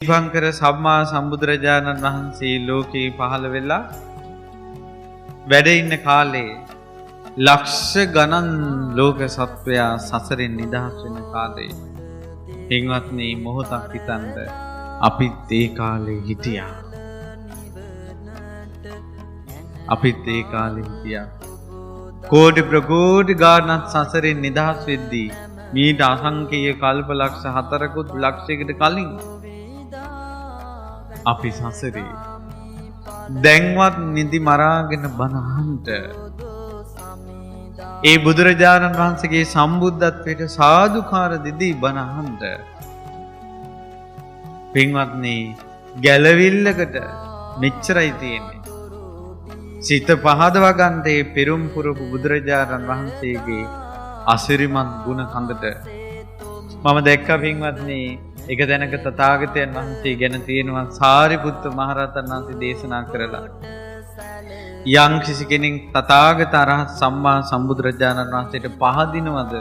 දීපංකර සම්මා සම්බුදුරජාණන් වහන්සේ ලෝකේ පහළ වෙලා වැඩ ඉන්න කාලේ ලක්ෂ ගණන් ලෝක සත්වයා සසරෙන් නිදහස් වෙන කාලේ පින්වත්නි මොහොතක් හිතන්න අපිත් ඒ කාලේ හිටියා. අපිත් ඒ කාලේ හිටියා. කෝටි ප්‍රකෝටි ගානක් සසරෙන් නිදහස් වෙද්දී මීට අසංකේය කල්ප ලක්ෂ 4කුත් ලක්ෂයකට කලින් අපි සසරේ දැන්වත් නිදි මරාගෙන බනහන්ට ඒ බුදුරජාණන් වහන්සේගේ සම්බුද්ධත්වයට සාදුකාර දෙදී බනහන්ට පින්වත්නි ගැලවිල්ලකට මෙච්චරයි තියෙන්නේ. සිත පහදවා ගන්නට ඒ පෙරම් පුරපු බුදුරජාණන් වහන්සේගේ අසිරිමත් ගුණ කඳට මම දැක්කා පින්වත්නි එක තැනක තථාගතයන් වහන්සේ ගැන තියෙනවා සාරිපුත්ත මහරහතන් වහන්සේ දේශනා කරලා යම් කිසි කෙනෙක් තථාගත අරහත් සම්මා සම්බුදුරජාණන් වහන්සේට පහදිනවද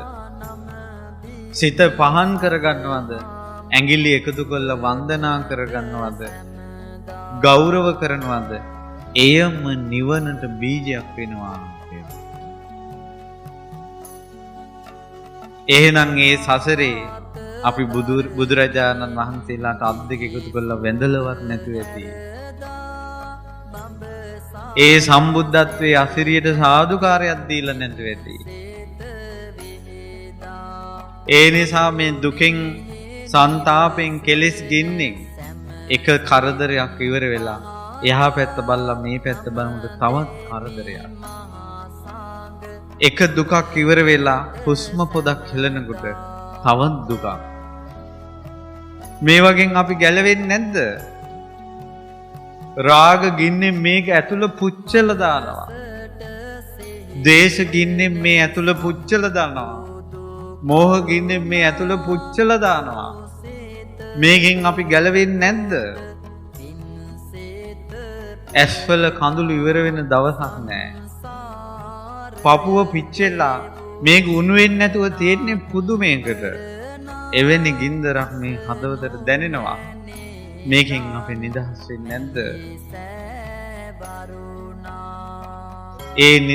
සිත පහන් කරගන්නවද ඇඟිලි එකතු කරලා වන්දනා කරගන්නවද ගෞරව කරනවද එයම නිවනට බීජයක් වෙනවා. එහෙනම් ඒ සසරේ අපි බුදුරජාණන් වහන්සේලාට අත් දෙක එකතු කරලා වැඳලවත් නැතුව ඇති. ඒ සම්බුද්ධත්වයේ අසිරියට සාදුකාරයක් දීලා නැතුව ඇති. ඒ නිසා මේ දුකෙන් සංතාපෙන් කෙලෙස් ගින්නෙන් එක කරදරයක් ඉවර වෙලා එහා පැත්ත බලලා මේ පැත්ත බලනකොට තවත් කරදරයක්. එක දුකක් ඉවර වෙලා හුස්ම පොදක් හෙලනකොට තවත් දුකක්. මේ වගේ අපි ගැලවෙන්නේ නැද්ද? රාග ගින්නෙන් මේක ඇතුළ පුච්චල දානවා. ද්වේෂ ගින්නෙන් මේ ඇතුළ පුච්චල දානවා. මෝහ ගින්නෙන් මේ ඇතුළ පුච්චල දානවා. මේකෙන් අපි ගැලවෙන්නේ නැද්ද? ඇස්වල කඳුළු ඉවර වෙන දවසක් නැහැ. පපුව පිච්චෙලා මේක උණු වෙන්නේ නැතුව තියෙන්නේ පුදුමයකට. එවැනි ගින්දරක් මේ හදවතට දැනෙනවා. මේකෙන් අපි නිදහස් වෙන්නේ නැද්ද? ඒ